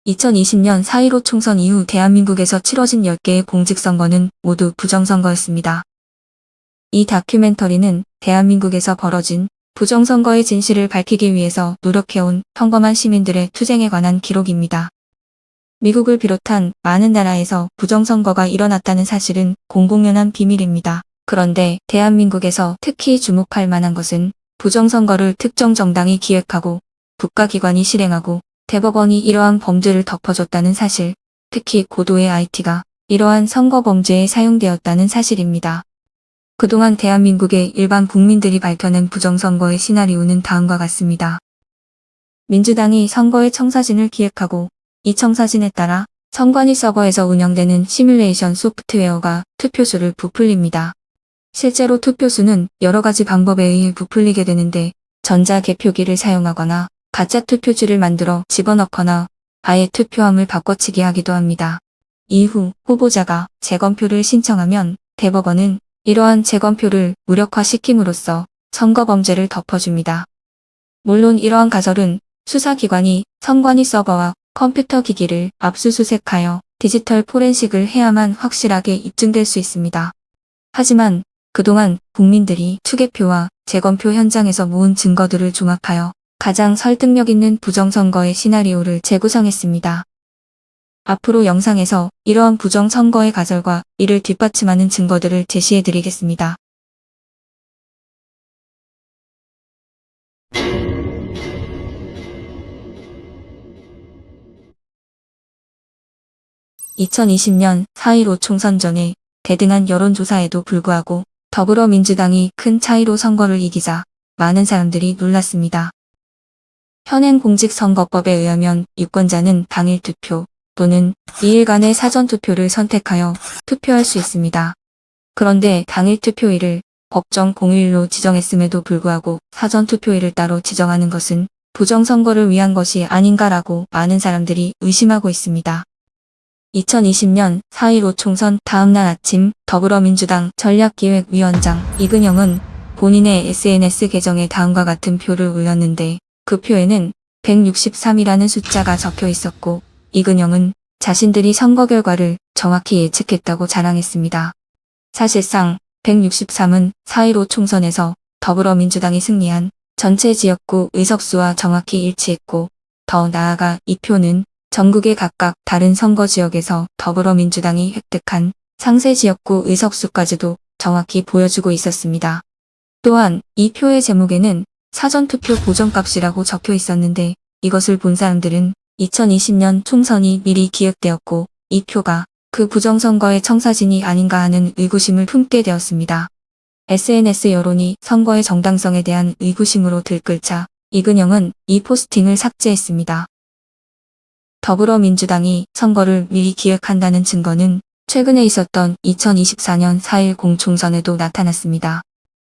2020년 4.15 총선 이후 대한민국에서 치러진 10개의 공직선거는 모두 부정선거였습니다. 이 다큐멘터리는 대한민국에서 벌어진 부정선거의 진실을 밝히기 위해서 노력해온 평범한 시민들의 투쟁에 관한 기록입니다. 미국을 비롯한 많은 나라에서 부정선거가 일어났다는 사실은 공공연한 비밀입니다. 그런데 대한민국에서 특히 주목할 만한 것은 부정선거를 특정 정당이 기획하고 국가기관이 실행하고 대법원이 이러한 범죄를 덮어줬다는 사실, 특히 고도의 IT가 이러한 선거 범죄에 사용되었다는 사실입니다. 그동안 대한민국의 일반 국민들이 밝혀낸 부정선거의 시나리오는 다음과 같습니다. 민주당이 선거의 청사진을 기획하고 이 청사진에 따라 선관위 서버에서 운영되는 시뮬레이션 소프트웨어가 투표수를 부풀립니다. 실제로 투표수는 여러 가지 방법에 의해 부풀리게 되는데 전자개표기를 사용하거나 가짜 투표지를 만들어 집어넣거나 아예 투표함을 바꿔치기 하기도 합니다. 이후 후보자가 재검표를 신청하면 대법원은 이러한 재검표를 무력화시킴으로써 선거범죄를 덮어줍니다. 물론 이러한 가설은 수사기관이 선관위 서버와 컴퓨터 기기를 압수수색하여 디지털 포렌식을 해야만 확실하게 입증될 수 있습니다. 하지만 그동안 국민들이 투개표와 재검표 현장에서 모은 증거들을 종합하여 가장 설득력 있는 부정선거의 시나리오를 재구성했습니다. 앞으로 영상에서 이러한 부정선거의 가설과 이를 뒷받침하는 증거들을 제시해드리겠습니다. (2020년) 4.15 총선 전에 대등한 여론조사에도 불구하고 더불어민주당이 큰 차이로 선거를 이기자 많은 사람들이 놀랐습니다. 현행 공직선거법에 의하면 유권자는 당일 투표 또는 2일간의 사전투표를 선택하여 투표할 수 있습니다. 그런데 당일 투표일을 법정 공휴일로 지정했음에도 불구하고 사전투표일을 따로 지정하는 것은 부정선거를 위한 것이 아닌가라고 많은 사람들이 의심하고 있습니다. 2020년 4.15 총선 다음날 아침 더불어민주당 전략기획위원장 이근영은 본인의 SNS 계정에 다음과 같은 표를 올렸는데 그 표에는 163이라는 숫자가 적혀 있었고 이근영은 자신들이 선거 결과를 정확히 예측했다고 자랑했습니다. 사실상 163은 4.15 총선에서 더불어민주당이 승리한 전체 지역구 의석수와 정확히 일치했고 더 나아가 이 표는 전국의 각각 다른 선거 지역에서 더불어민주당이 획득한 상세 지역구 의석수까지도 정확히 보여주고 있었습니다. 또한 이 표의 제목에는 사전투표 보정값이라고 적혀 있었는데 이것을 본 사람들은 2020년 총선이 미리 기획되었고 이 표가 그 부정선거의 청사진이 아닌가 하는 의구심을 품게 되었습니다. SNS 여론이 선거의 정당성에 대한 의구심으로 들끓자 이근영은 이 포스팅을 삭제했습니다. 더불어민주당이 선거를 미리 기획한다는 증거는 최근에 있었던 2024년 4.10 총선에도 나타났습니다.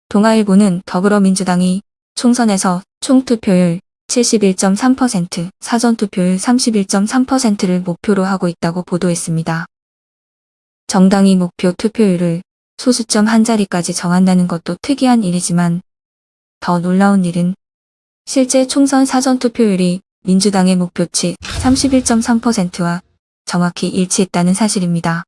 동아일보는 더불어민주당이 총선에서 총투표율 71.3%, 사전투표율 31.3%를 목표로 하고 있다고 보도했습니다. 정당이 목표 투표율을 소수점 한 자리까지 정한다는 것도 특이한 일이지만 더 놀라운 일은 실제 총선 사전투표율이 민주당의 목표치 31.3%와 정확히 일치했다는 사실입니다.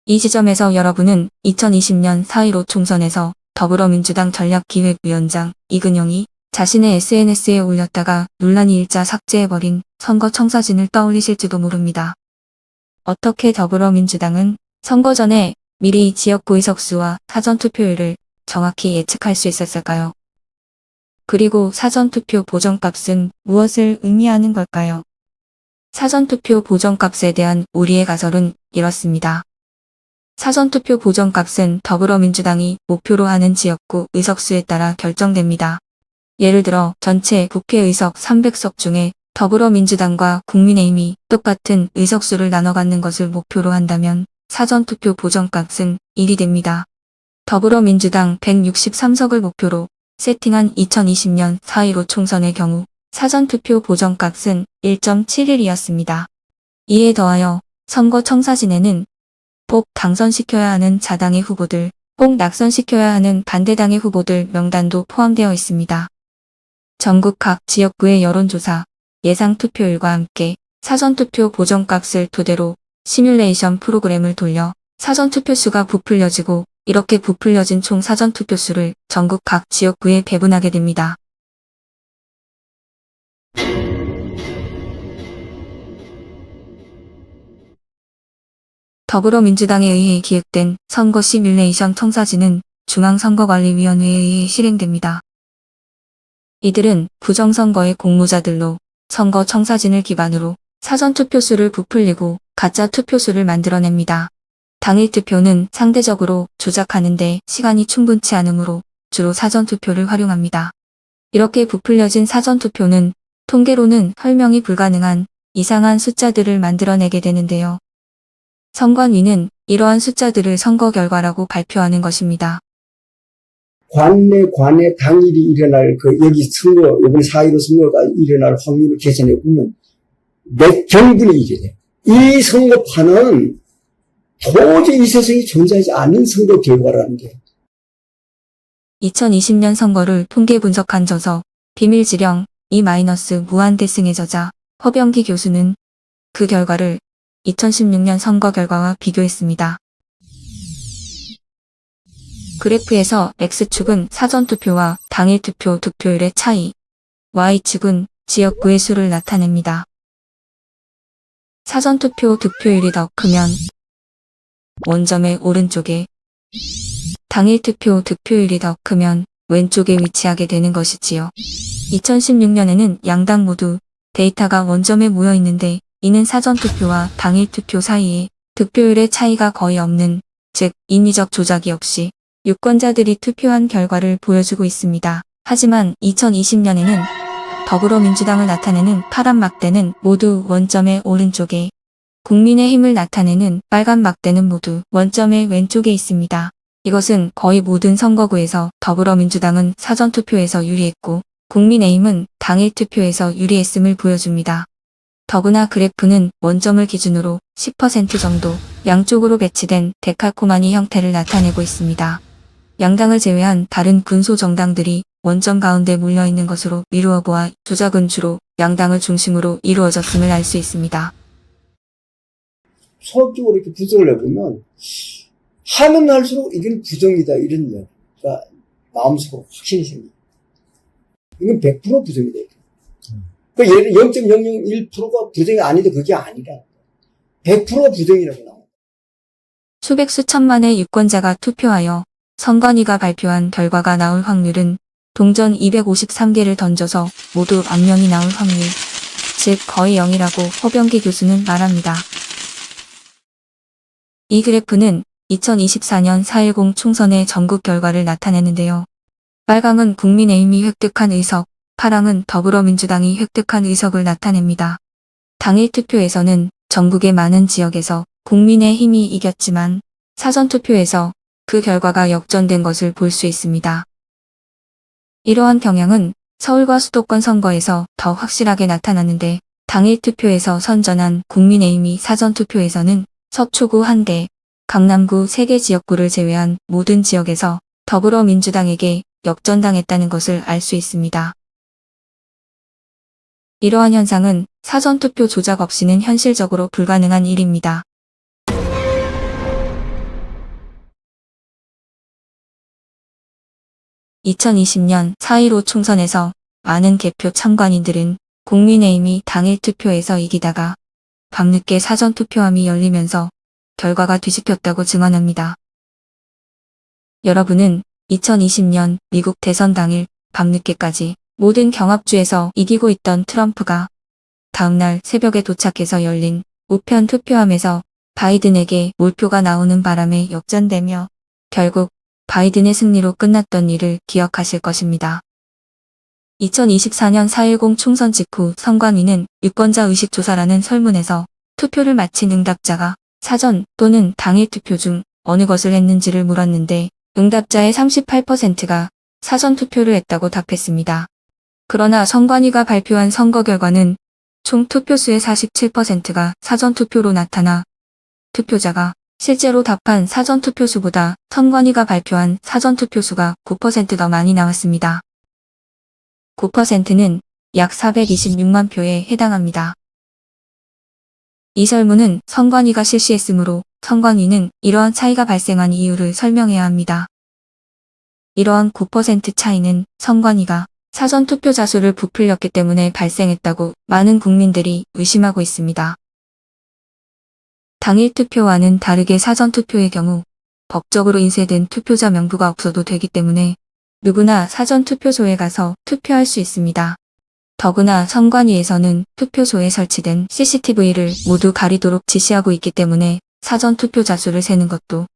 이 지점에서 여러분은 2020년 4.15 총선에서 더불어민주당 전략기획위원장 이근영이 자신의 SNS에 올렸다가 논란이 일자 삭제해버린 선거 청사진을 떠올리실지도 모릅니다. 어떻게 더불어민주당은 선거 전에 미리 지역구 의석수와 사전투표율을 정확히 예측할 수 있었을까요? 그리고 사전투표 보정값은 무엇을 의미하는 걸까요? 사전투표 보정값에 대한 우리의 가설은 이렇습니다. 사전투표 보정값은 더불어민주당이 목표로 하는 지역구 의석수에 따라 결정됩니다. 예를 들어 전체 국회의석 300석 중에 더불어민주당과 국민의힘이 똑같은 의석수를 나눠 갖는 것을 목표로 한다면 사전투표 보정값은 1이 됩니다. 더불어민주당 163석을 목표로 세팅한 2020년 4.15 총선의 경우 사전투표 보정값은 1.71이었습니다. 이에 더하여 선거 청사진에는 꼭 당선시켜야 하는 자당의 후보들, 꼭 낙선시켜야 하는 반대당의 후보들 명단도 포함되어 있습니다. 전국 각 지역구의 여론조사, 예상 투표율과 함께 사전투표 보정값을 토대로 시뮬레이션 프로그램을 돌려 사전투표수가 부풀려지고 이렇게 부풀려진 총 사전투표수를 전국 각 지역구에 배분하게 됩니다. 더불어민주당에 의해 기획된 선거 시뮬레이션 청사진은 중앙선거관리위원회에 의해 실행됩니다. 이들은 부정선거의 공모자들로 선거 청사진을 기반으로 사전투표수를 부풀리고 가짜 투표수를 만들어냅니다. 당일 투표는 상대적으로 조작하는데 시간이 충분치 않으므로 주로 사전투표를 활용합니다. 이렇게 부풀려진 사전투표는 통계로는 설명이 불가능한 이상한 숫자들을 만들어내게 되는데요. 선관위는 이러한 숫자들을 선거 결과라고 발표하는 것입니다. 관내 당일이 일어날 여기 선거, 이번 4.15 선거가 일어날 확률을 계산해 보면 몇 경분이 이래. 이 선거판은 도저히 이 세상에 존재하지 않는 선거 결과라는 게. 2020년 선거를 통계 분석한 저서 비밀지령 E- 무한대승의 저자 허병기 교수는 그 결과를 2016년 선거 결과와 비교했습니다. 그래프에서 X축은 사전투표와 당일투표 득표율의 차이, Y축은 지역구의 수를 나타냅니다. 사전투표 득표율이 더 크면 원점의 오른쪽에, 당일투표 득표율이 더 크면 왼쪽에 위치하게 되는 것이지요. 2016년에는 양당 모두 데이터가 원점에 모여 있는데 이는 사전투표와 당일투표 사이에 득표율의 차이가 거의 없는, 즉 인위적 조작이 없이 유권자들이 투표한 결과를 보여주고 있습니다. 하지만 2020년에는 더불어민주당을 나타내는 파란 막대는 모두 원점의 오른쪽에, 국민의힘을 나타내는 빨간 막대는 모두 원점의 왼쪽에 있습니다. 이것은 거의 모든 선거구에서 더불어민주당은 사전투표에서 유리했고 국민의힘은 당일투표에서 유리했음을 보여줍니다. 더구나 그래프는 원점을 기준으로 10% 정도 양쪽으로 배치된 데칼코마니 형태를 나타내고 있습니다. 양당을 제외한 다른 군소 정당들이 원점 가운데 몰려있는 것으로 미루어 보아 조작은 주로 양당을 중심으로 이루어졌음을 알 수 있습니다. 수학적으로 이렇게 분석을 해보면 하면 할수록 이건 부정이다 이런 얘기가 마음속으로 확신이 생겨요. 이건 100% 부정이다. 그 예를 0.001%가 부정이 아닌데 그게 아니라 100% 부정이라고 나옵니다. 수백 수천만의 유권자가 투표하여 선관위가 발표한 결과가 나올 확률은 동전 253개를 던져서 모두 악명이 나올 확률, 즉 거의 0이라고 허병기 교수는 말합니다. 이 그래프는 2024년 4.10 총선의 전국 결과를 나타내는데요. 빨강은 국민의힘이 획득한 의석, 파랑은 더불어민주당이 획득한 의석을 나타냅니다. 당일 투표에서는 전국의 많은 지역에서 국민의힘이 이겼지만 사전투표에서 그 결과가 역전된 것을 볼 수 있습니다. 이러한 경향은 서울과 수도권 선거에서 더 확실하게 나타났는데 당일 투표에서 선전한 국민의힘이 사전투표에서는 서초구 1개, 강남구 3개 지역구를 제외한 모든 지역에서 더불어민주당에게 역전당했다는 것을 알 수 있습니다. 이러한 현상은 사전투표 조작 없이는 현실적으로 불가능한 일입니다. (2020년) 4.15 총선에서 많은 개표 참관인들은 국민의힘이 당일 투표에서 이기다가 밤늦게 사전투표함이 열리면서 결과가 뒤집혔다고 증언합니다. 여러분은 2020년 미국 대선 당일 밤늦게까지 모든 경합주에서 이기고 있던 트럼프가 다음날 새벽에 도착해서 열린 우편 투표함에서 바이든에게 몰표가 나오는 바람에 역전되며 결국 바이든의 승리로 끝났던 일을 기억하실 것입니다. 2024년 4.10 총선 직후 선관위는 유권자 의식조사라는 설문에서 투표를 마친 응답자가 사전 또는 당일 투표 중 어느 것을 했는지를 물었는데 응답자의 38%가 사전 투표를 했다고 답했습니다. 그러나 선관위가 발표한 선거 결과는 총 투표수의 47%가 사전투표로 나타나 투표자가 실제로 답한 사전투표수보다 선관위가 발표한 사전투표수가 9% 더 많이 나왔습니다. 9%는 약 426만 표에 해당합니다. 이 설문은 선관위가 실시했으므로 선관위는 이러한 차이가 발생한 이유를 설명해야 합니다. 이러한 9% 차이는 선관위가 사전투표자 수를 부풀렸기 때문에 발생했다고 많은 국민들이 의심하고 있습니다. 당일 투표와는 다르게 사전투표의 경우 법적으로 인쇄된 투표자 명부가 없어도 되기 때문에 누구나 사전투표소에 가서 투표할 수 있습니다. 더구나 선관위에서는 투표소에 설치된 CCTV를 모두 가리도록 지시하고 있기 때문에 사전투표자 수를 세는 것도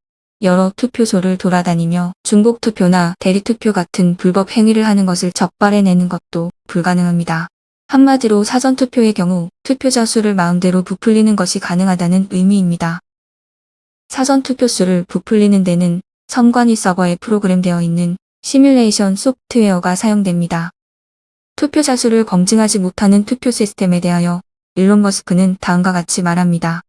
여러 투표소를 돌아다니며 중복투표나 대리투표 같은 불법 행위를 하는 것을 적발해내는 것도 불가능합니다. 한마디로 사전투표의 경우 투표자 수를 마음대로 부풀리는 것이 가능하다는 의미입니다. 사전투표 수를 부풀리는 데는 선관위 서버에 프로그램되어 있는 시뮬레이션 소프트웨어가 사용됩니다. 투표자 수를 검증하지 못하는 투표 시스템에 대하여 일론 머스크는 다음과 같이 말합니다.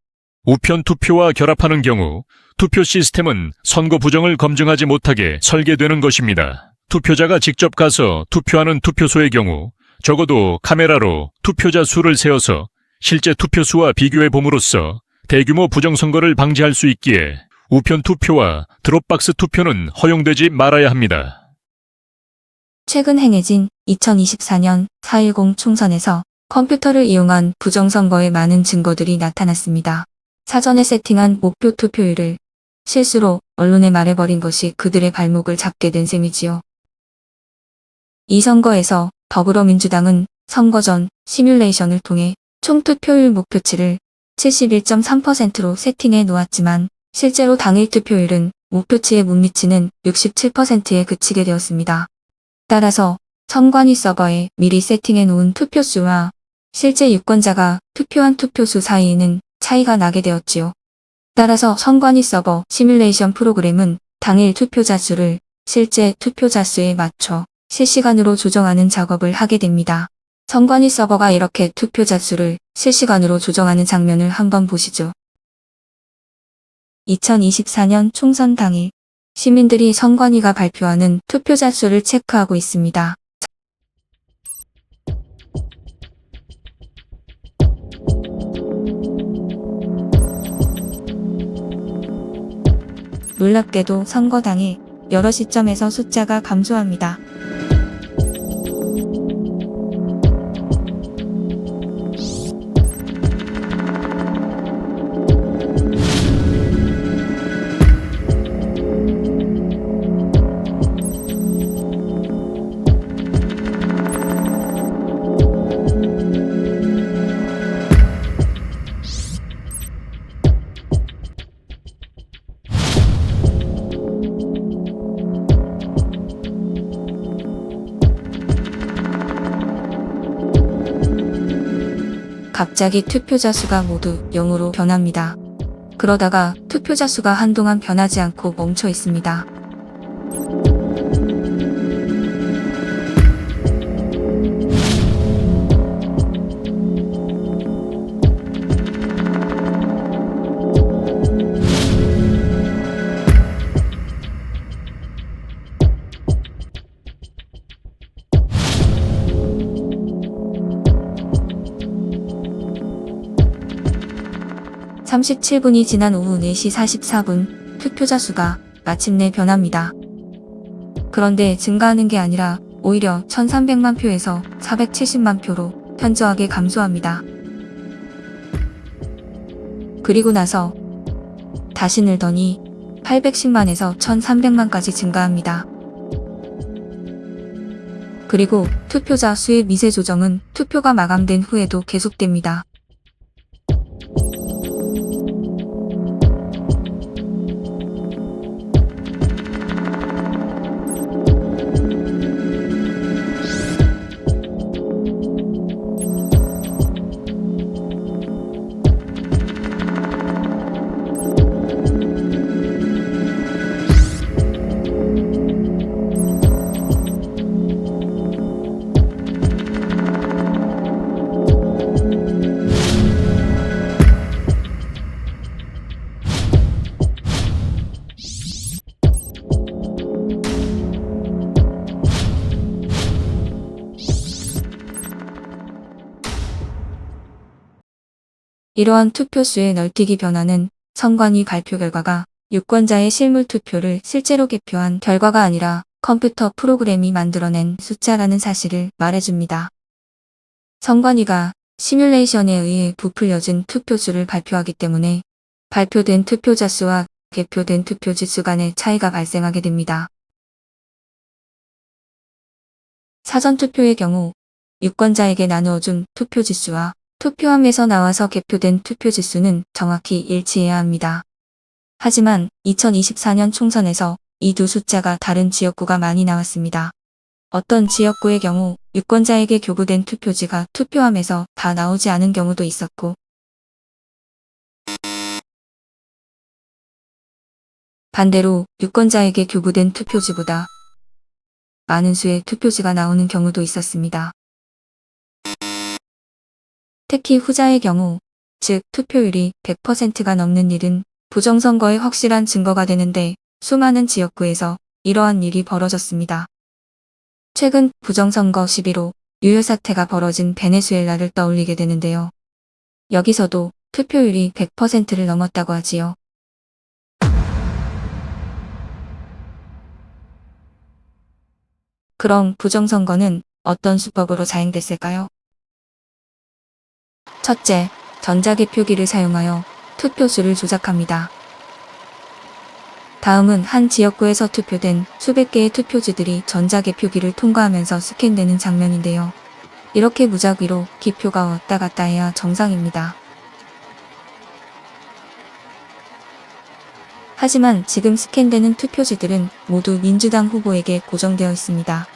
우편 투표와 결합하는 경우 투표 시스템은 선거 부정을 검증하지 못하게 설계되는 것입니다. 투표자가 직접 가서 투표하는 투표소의 경우 적어도 카메라로 투표자 수를 세어서 실제 투표수와 비교해 봄으로써 대규모 부정선거를 방지할 수 있기에 우편 투표와 드롭박스 투표는 허용되지 말아야 합니다. 최근 행해진 2024년 4.10 총선에서 컴퓨터를 이용한 부정선거의 많은 증거들이 나타났습니다. 사전에 세팅한 목표 투표율을 실수로 언론에 말해버린 것이 그들의 발목을 잡게 된 셈이지요. 이 선거에서 더불어민주당은 선거 전 시뮬레이션을 통해 총 투표율 목표치를 71.3%로 세팅해 놓았지만 실제로 당일 투표율은 목표치에 못 미치는 67%에 그치게 되었습니다. 따라서 선관위 서버에 미리 세팅해 놓은 투표수와 실제 유권자가 투표한 투표수 사이에는 차이가 나게 되었지요. 따라서 선관위 서버 시뮬레이션 프로그램은 당일 투표자 수를 실제 투표자 수에 맞춰 실시간으로 조정하는 작업을 하게 됩니다. 선관위 서버가 이렇게 투표자 수를 실시간으로 조정하는 장면을 한번 보시죠. 2024년 총선 당일 시민들이 선관위가 발표하는 투표자 수를 체크하고 있습니다. 놀랍게도 선거 당일 여러 시점에서 숫자가 감소합니다. 갑자기 투표자 수가 모두 0으로 변합니다. 그러다가 투표자 수가 한동안 변하지 않고 멈춰 있습니다. (37분이) 지난 오후 4시 44분 투표자 수가 마침내 변합니다. 그런데 증가하는 게 아니라 오히려 1300만 표에서 470만 표로 현저하게 감소합니다. 그리고 나서 다시 늘더니 810만에서 1300만까지 증가합니다. 그리고 투표자 수의 미세 조정은 투표가 마감된 후에도 계속됩니다. 이러한 투표수의 널뛰기 변화는 선관위 발표 결과가 유권자의 실물 투표를 실제로 개표한 결과가 아니라 컴퓨터 프로그램이 만들어낸 숫자라는 사실을 말해줍니다. 선관위가 시뮬레이션에 의해 부풀려진 투표수를 발표하기 때문에 발표된 투표자 수와 개표된 투표지 수 간의 차이가 발생하게 됩니다. 사전투표의 경우 유권자에게 나누어준 투표지수와 투표함에서 나와서 개표된 투표지수는 정확히 일치해야 합니다. 하지만 2024년 총선에서 이 두 숫자가 다른 지역구가 많이 나왔습니다. 어떤 지역구의 경우 유권자에게 교부된 투표지가 투표함에서 다 나오지 않은 경우도 있었고, 반대로 유권자에게 교부된 투표지보다 많은 수의 투표지가 나오는 경우도 있었습니다. 특히 후자의 경우, 즉 투표율이 100%가 넘는 일은 부정선거의 확실한 증거가 되는데 수많은 지역구에서 이러한 일이 벌어졌습니다. 최근 부정선거 11호 유효 사태가 벌어진 베네수엘라를 떠올리게 되는데요. 여기서도 투표율이 100%를 넘었다고 하지요. 그럼 부정선거는 어떤 수법으로 자행됐을까요? 첫째, 전자개표기를 사용하여 투표수를 조작합니다. 다음은 한 지역구에서 투표된 수백 개의 투표지들이 전자개표기를 통과하면서 스캔되는 장면인데요. 이렇게 무작위로 기표가 왔다 갔다 해야 정상입니다. 하지만 지금 스캔되는 투표지들은 모두 민주당 후보에게 고정되어 있습니다.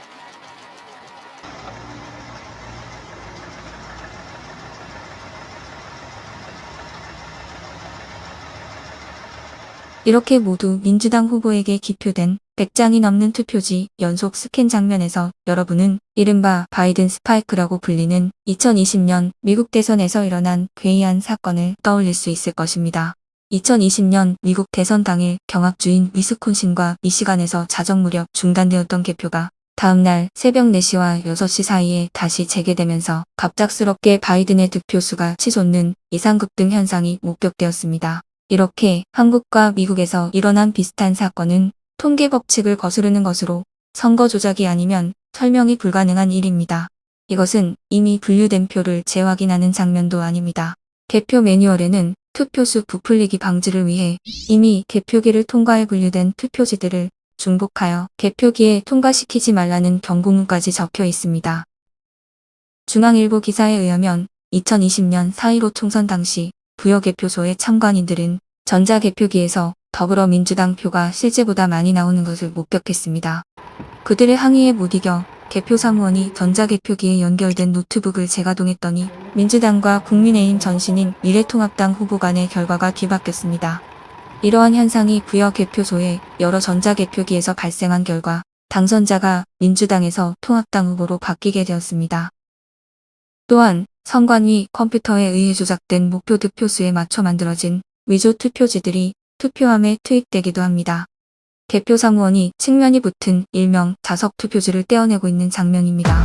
이렇게 모두 민주당 후보에게 기표된 100장이 넘는 투표지 연속 스캔 장면에서 여러분은 이른바 바이든 스파이크라고 불리는 2020년 미국 대선에서 일어난 괴이한 사건을 떠올릴 수 있을 것입니다. 2020년 미국 대선 당일 경합주인 위스콘신과 미시간에서 자정 무렵 중단되었던 개표가 다음날 새벽 4시와 6시 사이에 다시 재개되면서 갑작스럽게 바이든의 득표수가 치솟는 이상급등 현상이 목격되었습니다. 이렇게 한국과 미국에서 일어난 비슷한 사건은 통계 법칙을 거스르는 것으로 선거 조작이 아니면 설명이 불가능한 일입니다. 이것은 이미 분류된 표를 재확인하는 장면도 아닙니다. 개표 매뉴얼에는 투표수 부풀리기 방지를 위해 이미 개표기를 통과해 분류된 투표지들을 중복하여 개표기에 통과시키지 말라는 경고문까지 적혀 있습니다. 중앙일보 기사에 의하면 2020년 4.15 총선 당시 부여 개표소의 참관인들은 전자개표기에서 더불어민주당 표가 실제보다 많이 나오는 것을 목격했습니다. 그들의 항의에 못 이겨 개표 사무원이 전자개표기에 연결된 노트북을 재가동했더니 민주당과 국민의힘 전신인 미래통합당 후보 간의 결과가 뒤바뀌었습니다. 이러한 현상이 부여 개표소의 여러 전자개표기에서 발생한 결과 당선자가 민주당에서 통합당 후보로 바뀌게 되었습니다. 또한 선관위 컴퓨터에 의해 조작된 목표 득표수에 맞춰 만들어진 위조 투표지들이 투표함에 투입되기도 합니다. 개표 사무원이 측면이 붙은 일명 자석 투표지를 떼어내고 있는 장면입니다.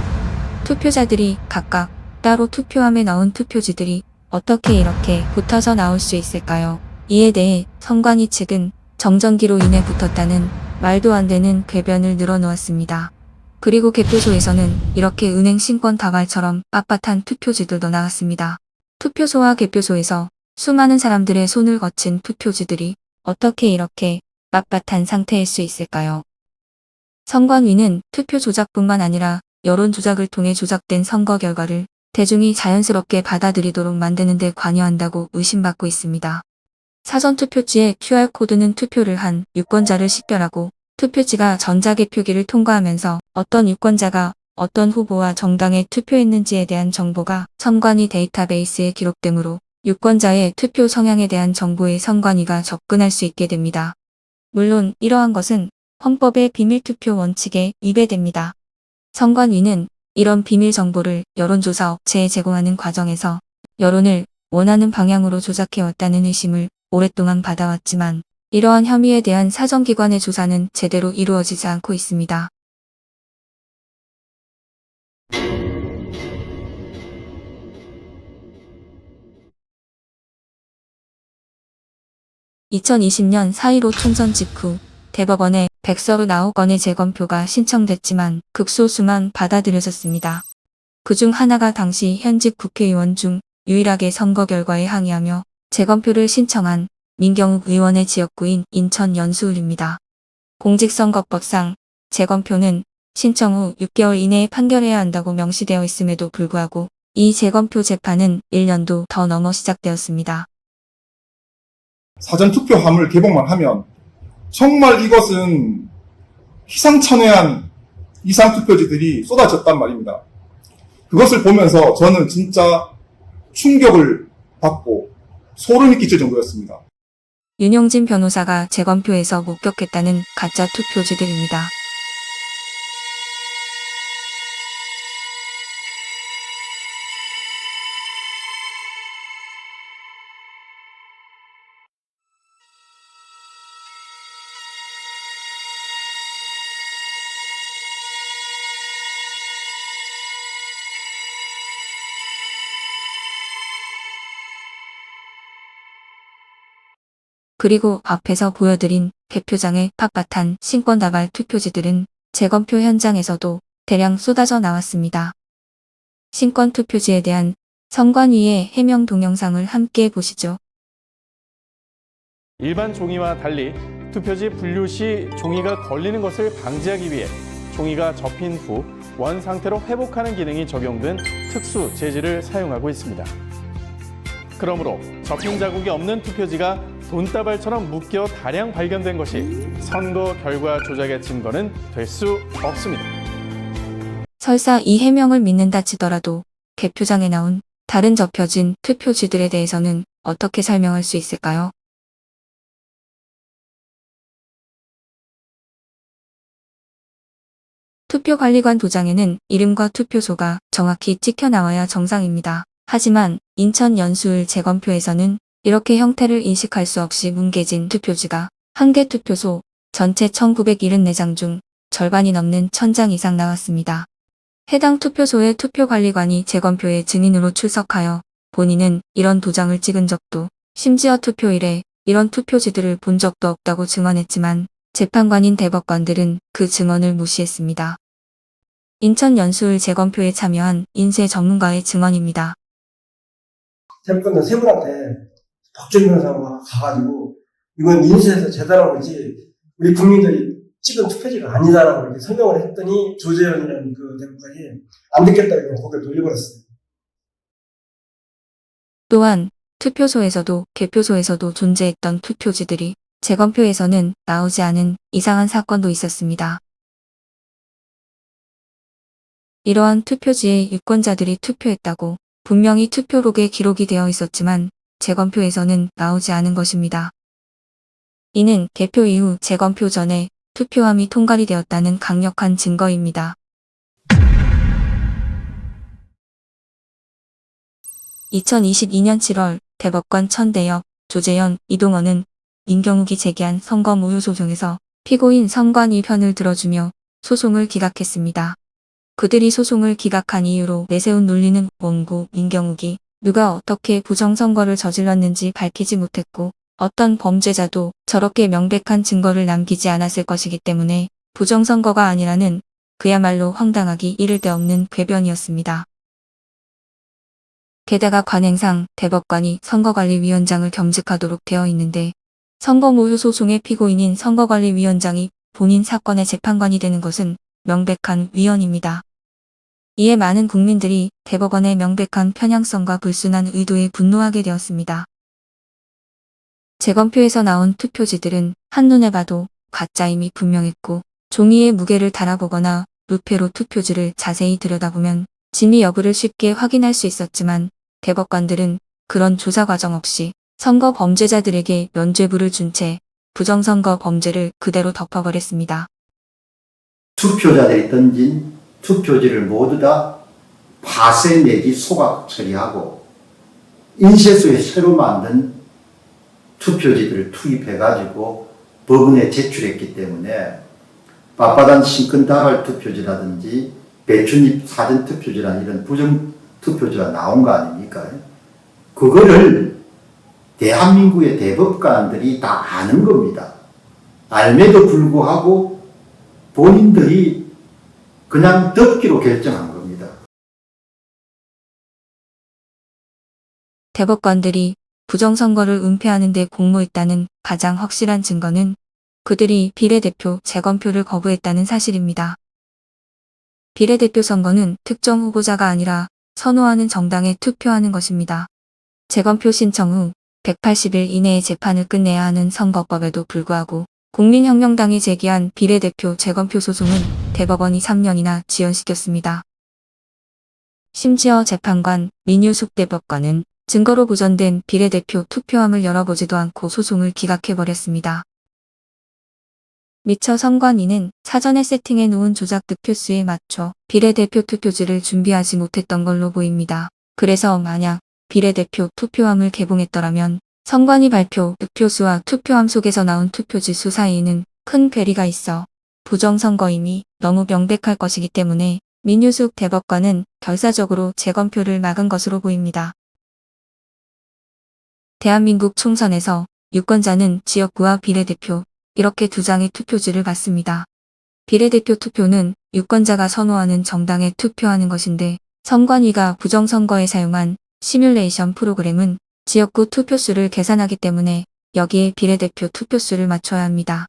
투표자들이 각각 따로 투표함에 넣은 투표지들이 어떻게 이렇게 붙어서 나올 수 있을까요? 이에 대해 선관위 측은 정전기로 인해 붙었다는 말도 안 되는 궤변을 늘어놓았습니다. 그리고 개표소에서는 이렇게 은행 신권 다발처럼 빳빳한 투표지들도 나왔습니다. 투표소와 개표소에서 수많은 사람들의 손을 거친 투표지들이 어떻게 이렇게 빳빳한 상태일 수 있을까요? 선관위는 투표 조작뿐만 아니라 여론 조작을 통해 조작된 선거 결과를 대중이 자연스럽게 받아들이도록 만드는 데 관여한다고 의심받고 있습니다. 사전투표지의 QR코드는 투표를 한 유권자를 식별하고 투표지가 전자개표기를 통과하면서 어떤 유권자가 어떤 후보와 정당에 투표했는지에 대한 정보가 선관위 데이터베이스에 기록되므로 유권자의 투표 성향에 대한 정보에 선관위가 접근할 수 있게 됩니다. 물론 이러한 것은 헌법의 비밀투표 원칙에 위배됩니다. 선관위는 이런 비밀 정보를 여론조사 업체에 제공하는 과정에서 여론을 원하는 방향으로 조작해왔다는 의심을 오랫동안 받아왔지만 이러한 혐의에 대한 사정기관의 조사는 제대로 이루어지지 않고 있습니다. 2020년 4.15 총선 직후 대법원에 139건의 재검표가 신청됐지만 극소수만 받아들여졌습니다. 그중 하나가 당시 현직 국회의원 중 유일하게 선거 결과에 항의하며 재검표를 신청한 민경욱 의원의 지역구인 인천 연수울입니다. 공직선거법상 재검표는 신청 후 6개월 이내에 판결해야 한다고 명시되어 있음에도 불구하고 이 재검표 재판은 1년도 더 넘어 시작되었습니다. 사전투표함을 개봉만 하면 정말 이것은 희상천외한 이상투표지들이 쏟아졌단 말입니다. 그것을 보면서 저는 진짜 충격을 받고 소름이 끼칠 정도였습니다. 윤용진 변호사가 재검표에서 목격했다는 가짜 투표지들입니다. 그리고 앞에서 보여드린 개표장의 빳빳한 신권다발 투표지들은 재검표 현장에서도 대량 쏟아져 나왔습니다. 신권 투표지에 대한 선관위의 해명 동영상을 함께 보시죠. 일반 종이와 달리 투표지 분류 시 종이가 걸리는 것을 방지하기 위해 종이가 접힌 후 원 상태로 회복하는 기능이 적용된 특수 재질을 사용하고 있습니다. 그러므로 접힌 자국이 없는 투표지가 돈다발처럼 묶여 다량 발견된 것이 선거 결과 조작의 증거는 될 수 없습니다. 설사 이 해명을 믿는다 치더라도 개표장에 나온 다른 접혀진 투표지들에 대해서는 어떻게 설명할 수 있을까요? 투표관리관 도장에는 이름과 투표소가 정확히 찍혀 나와야 정상입니다. 하지만 인천 연수울 재검표에서는 이렇게 형태를 인식할 수 없이 뭉개진 투표지가 한 개 투표소 전체 1974장 중 절반이 넘는 1000장 이상 나왔습니다. 해당 투표소의 투표관리관이 재검표의 증인으로 출석하여 본인은 이런 도장을 찍은 적도 심지어 투표일에 이런 투표지들을 본 적도 없다고 증언했지만 재판관인 대법관들은 그 증언을 무시했습니다. 인천 연수울 재검표에 참여한 인쇄 전문가의 증언입니다. 대법관은 세 분한테 박준 변호사가 가가지고 이건 인쇄해서 재단한 거지 우리 국민들이 찍은 투표지가 아니다라고 이렇게 설명을 했더니 조재현이라는 그 대법관이 안 듣겠다고 고개를 돌려버렸어요. 또한 투표소에서도 개표소에서도 존재했던 투표지들이 재검표에서는 나오지 않은 이상한 사건도 있었습니다. 이러한 투표지에 유권자들이 투표했다고 분명히 투표록에 기록이 되어 있었지만 재검표에서는 나오지 않은 것입니다. 이는 개표 이후 재검표 전에 투표함이 통과이 되었다는 강력한 증거입니다. 2022년 7월 대법관 천대엽, 조재현, 이동헌은 민경욱이 제기한 선거 무효 소송에서 피고인 선관위 편을 들어주며 소송을 기각했습니다. 그들이 소송을 기각한 이유로 내세운 논리는 원고 민경욱이 누가 어떻게 부정선거를 저질렀는지 밝히지 못했고 어떤 범죄자도 저렇게 명백한 증거를 남기지 않았을 것이기 때문에 부정선거가 아니라는 그야말로 황당하기 이를 데 없는 궤변이었습니다. 게다가 관행상 대법관이 선거관리위원장을 겸직하도록 되어 있는데 선거무효 소송의 피고인인 선거관리위원장이 본인 사건의 재판관이 되는 것은 명백한 위헌입니다. 이에 많은 국민들이 대법원의 명백한 편향성과 불순한 의도에 분노하게 되었습니다. 재검표에서 나온 투표지들은 한눈에 봐도 가짜임이 분명했고 종이에 무게를 달아보거나 루페로 투표지를 자세히 들여다보면 진위 여부를 쉽게 확인할 수 있었지만 대법관들은 그런 조사 과정 없이 선거 범죄자들에게 면죄부를 준 채 부정선거 범죄를 그대로 덮어버렸습니다. 투표자들이 던진 투표지를 모두 다 파쇄 내지 소각 처리하고 인쇄소에 새로 만든 투표지들을 투입해가지고 법원에 제출했기 때문에 빳빳한 신권다발 투표지라든지 배춧잎 사전 투표지라는 이런 부정 투표지가 나온 거 아닙니까? 그거를 대한민국의 대법관들이 다 아는 겁니다. 알매도 불구하고 본인들이 그냥 덮기로 결정한 겁니다. 대법관들이 부정선거를 은폐하는 데 공모했다는 가장 확실한 증거는 그들이 비례대표 재검표를 거부했다는 사실입니다. 비례대표 선거는 특정 후보자가 아니라 선호하는 정당에 투표하는 것입니다. 재검표 신청 후 180일 이내에 재판을 끝내야 하는 선거법에도 불구하고 국민혁명당이 제기한 비례대표 재검표 소송은 대법원이 3년이나 지연시켰습니다. 심지어 재판관 민유숙 대법관은 증거로 보존된 비례대표 투표함을 열어보지도 않고 소송을 기각해버렸습니다. 미처 선관위는 사전에 세팅해 놓은 조작 득표수에 맞춰 비례대표 투표지를 준비하지 못했던 걸로 보입니다. 그래서 만약 비례대표 투표함을 개봉했더라면 선관위 발표 득표수와 투표함 속에서 나온 투표지 수 사이에는 큰 괴리가 있어 부정선거임이 너무 명백할 것이기 때문에 민유숙 대법관은 결사적으로 재검표를 막은 것으로 보입니다. 대한민국 총선에서 유권자는 지역구와 비례대표 이렇게 두 장의 투표지를 받습니다. 비례대표 투표는 유권자가 선호하는 정당에 투표하는 것인데 선관위가 부정선거에 사용한 시뮬레이션 프로그램은 지역구 투표수를 계산하기 때문에 여기에 비례대표 투표수를 맞춰야 합니다.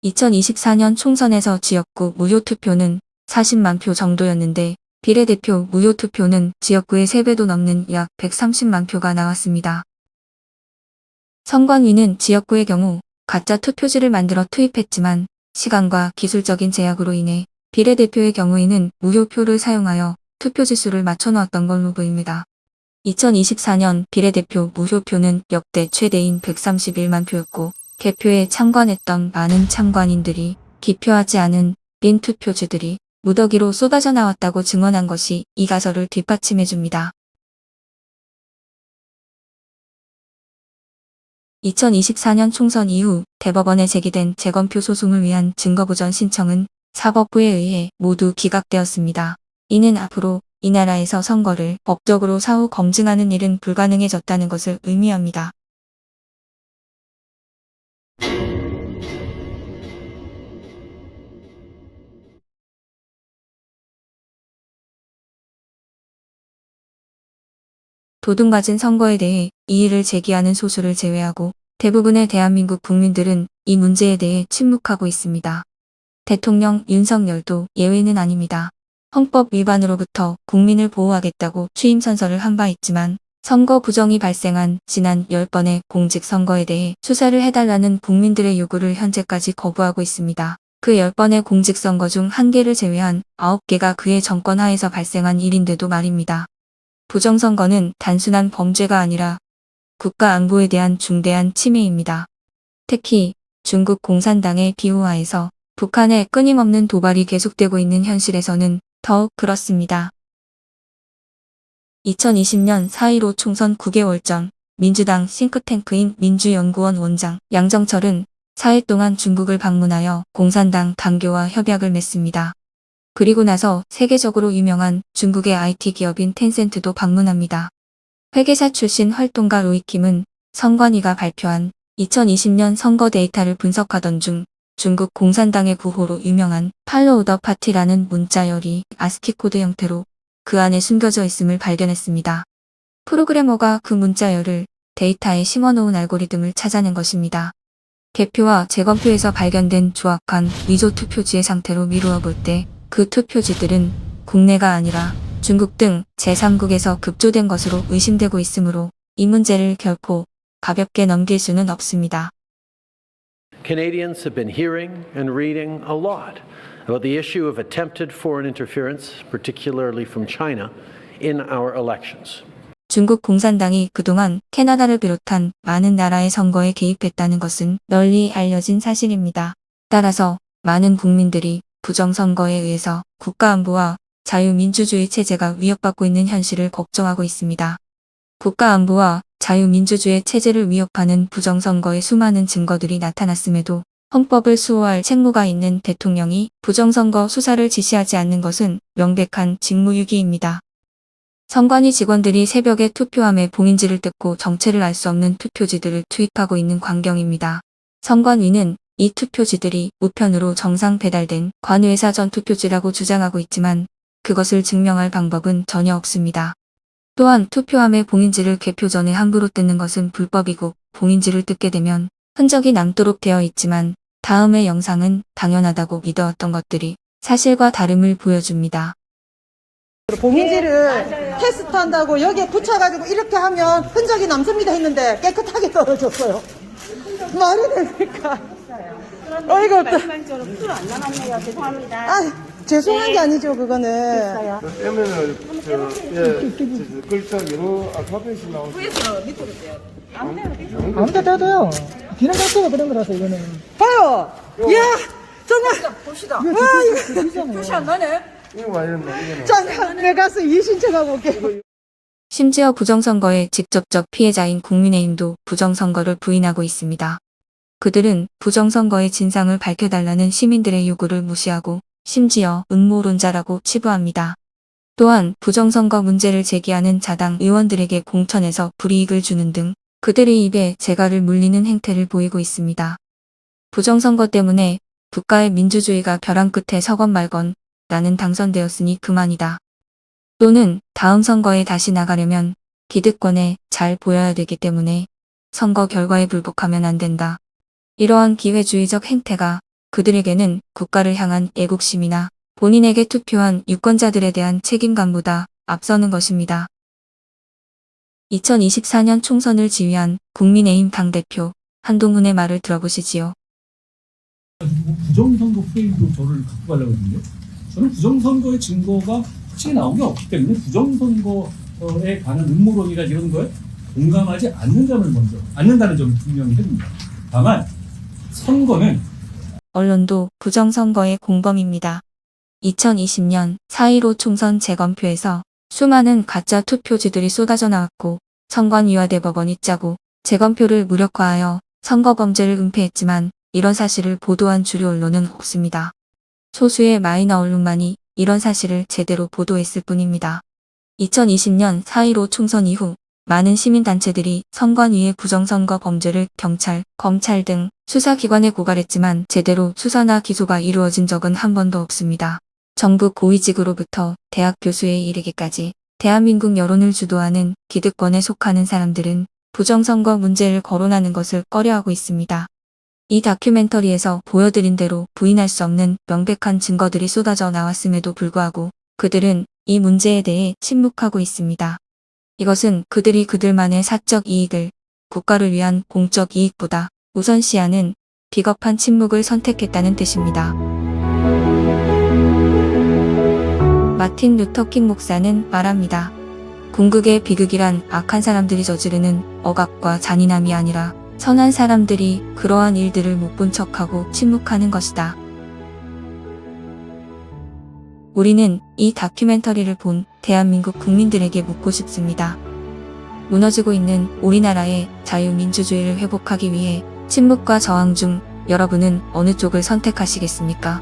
2024년 총선에서 지역구 무효투표는 40만 표 정도였는데 비례대표 무효투표는 지역구의 3배도 넘는 약 130만 표가 나왔습니다. 선관위는 지역구의 경우 가짜 투표지를 만들어 투입했지만 시간과 기술적인 제약으로 인해 비례대표의 경우에는 무효표를 사용하여 투표지 수를 맞춰놓았던 걸로 보입니다. 2024년 비례대표 무효표는 역대 최대인 131만 표였고 개표에 참관했던 많은 참관인들이 기표하지 않은 빈 투표지들이 무더기로 쏟아져 나왔다고 증언한 것이 이 가설을 뒷받침해줍니다. 2024년 총선 이후 대법원에 제기된 재검표 소송을 위한 증거보전 신청은 사법부에 의해 모두 기각되었습니다. 이는 앞으로 이 나라에서 선거를 법적으로 사후 검증하는 일은 불가능해졌다는 것을 의미합니다. 도둑맞은 선거에 대해 이의를 제기하는 소수를 제외하고 대부분의 대한민국 국민들은 이 문제에 대해 침묵하고 있습니다. 대통령 윤석열도 예외는 아닙니다. 헌법 위반으로부터 국민을 보호하겠다고 취임 선서를 한 바 있지만 선거 부정이 발생한 지난 10번의 공직선거에 대해 수사를 해달라는 국민들의 요구를 현재까지 거부하고 있습니다. 그 10번의 공직선거 중 1개를 제외한 9개가 그의 정권 하에서 발생한 일인데도 말입니다. 부정선거는 단순한 범죄가 아니라 국가 안보에 대한 중대한 침해입니다. 특히 중국 공산당의 비호하에서 북한의 끊임없는 도발이 계속되고 있는 현실에서는 더욱 그렇습니다. 2020년 4.15 총선 9개월 전 민주당 싱크탱크인 민주연구원 원장 양정철은 4일 동안 중국을 방문하여 공산당 당교와 협약을 맺습니다. 그리고 나서 세계적으로 유명한 중국의 IT 기업인 텐센트도 방문합니다. 회계사 출신 활동가 로이킴은 선관위가 발표한 2020년 선거 데이터를 분석하던 중 중국 공산당의 구호로 유명한 팔로우 더 파티라는 문자열이 아스키 코드 형태로 그 안에 숨겨져 있음을 발견했습니다. 프로그래머가 그 문자열을 데이터에 심어놓은 알고리즘을 찾아낸 것입니다. 개표와 재검표에서 발견된 조악한 위조 투표지의 상태로 미루어 볼 때 그 투표지들은 국내가 아니라 중국 등 제3국에서 급조된 것으로 의심되고 있으므로 이 문제를 결코 가볍게 넘길 수는 없습니다. Canadians have been hearing and reading a lot about the issue of attempted foreign interference, particularly from China, in our elections. 중국 공산당이 그동안 캐나다를 비롯한 많은 나라의 선거에 개입했다는 것은 널리 알려진 사실입니다. 따라서 많은 국민들이 부정선거에 의해서 국가안보와 자유민주주의 체제가 위협받고 있는 현실을 걱정하고 있습니다. 국가안보와 자유민주주의 체제를 위협하는 부정선거의 수많은 증거들이 나타났음에도 헌법을 수호할 책무가 있는 대통령이 부정선거 수사를 지시하지 않는 것은 명백한 직무유기입니다. 선관위 직원들이 새벽에 투표함에 봉인지를 뜯고 정체를 알 수 없는 투표지들을 투입하고 있는 광경입니다. 선관위는 이 투표지들이 우편으로 정상 배달된 관외사 전 투표지라고 주장하고 있지만 그것을 증명할 방법은 전혀 없습니다. 또한 투표함의 봉인지를 개표 전에 함부로 뜯는 것은 불법이고 봉인지를 뜯게 되면 흔적이 남도록 되어 있지만 다음의 영상은 당연하다고 믿어왔던 것들이 사실과 다름을 보여줍니다. 봉인지를 테스트한다고 여기에 붙여가지고 이렇게 하면 흔적이 남습니다 했는데 깨끗하게 떨어졌어요. 말이 됩니까? 어이가 없다. 말씀처럼 풀안 남았네요. 죄송합니다. 아, 죄송한 게 아니죠, 그거는. 됐어요. 글자 여러 알파벳이 나오죠. 아무 데다 돼요. 기능 자체가 그런 거라서 이거는. 봐요! 이야! 정말! 봅시다. 와, 이거 표시 안 나네? 이거 와이랬나, 이거는. 잠깐, 내 가서 이신청하고 올게. 심지어 부정선거의 직접적 피해자인 국민의힘도 부정선거를 부인하고 있습니다. 그들은 부정선거의 진상을 밝혀달라는 시민들의 요구를 무시하고 심지어 음모론자라고 치부합니다. 또한 부정선거 문제를 제기하는 자당 의원들에게 공천에서 불이익을 주는 등 그들의 입에 재갈을 물리는 행태를 보이고 있습니다. 부정선거 때문에 국가의 민주주의가 벼랑 끝에 서건 말건 나는 당선되었으니 그만이다. 또는 다음 선거에 다시 나가려면 기득권에 잘 보여야 되기 때문에 선거 결과에 불복하면 안 된다. 이러한 기회주의적 행태가 그들에게는 국가를 향한 애국심이나 본인에게 투표한 유권자들에 대한 책임감보다 앞서는 것입니다. 2024년 총선을 지휘한 국민의힘 당대표 한동훈의 말을 들어보시지요. 부정선거 프레임도 저를 갖고 가려고 했는데 저는 부정선거의 증거가 확실히 나온 게 없기 때문에 부정선거에 관한 음모론이나 이런 거에 공감하지 않는다는 점을 분명히 해줍니다. 다만 선거는 언론도 부정선거의 공범입니다. 2020년 4.15 총선 재검표에서 수많은 가짜 투표지들이 쏟아져 나왔고 선관위와 대법원이 짜고 재검표를 무력화하여 선거범죄를 은폐했지만 이런 사실을 보도한 주류 언론은 없습니다. 소수의 마이너 언론만이 이런 사실을 제대로 보도했을 뿐입니다. 2020년 4.15 총선 이후 많은 시민단체들이 선관위의 부정선거 범죄를 경찰, 검찰 등 수사기관에 고발했지만 제대로 수사나 기소가 이루어진 적은 한 번도 없습니다. 정부 고위직으로부터 대학 교수에 이르기까지 대한민국 여론을 주도하는 기득권에 속하는 사람들은 부정선거 문제를 거론하는 것을 꺼려하고 있습니다. 이 다큐멘터리에서 보여드린 대로 부인할 수 없는 명백한 증거들이 쏟아져 나왔음에도 불구하고 그들은 이 문제에 대해 침묵하고 있습니다. 이것은 그들이 그들만의 사적 이익을 국가를 위한 공적 이익보다 우선시하는 비겁한 침묵을 선택했다는 뜻입니다. 마틴 루터킹 목사는 말합니다. 궁극의 비극이란 악한 사람들이 저지르는 억압과 잔인함이 아니라 선한 사람들이 그러한 일들을 못 본 척하고 침묵하는 것이다. 우리는 이 다큐멘터리를 본 대한민국 국민들에게 묻고 싶습니다. 무너지고 있는 우리나라의 자유민주주의를 회복하기 위해 침묵과 저항 중 여러분은 어느 쪽을 선택하시겠습니까?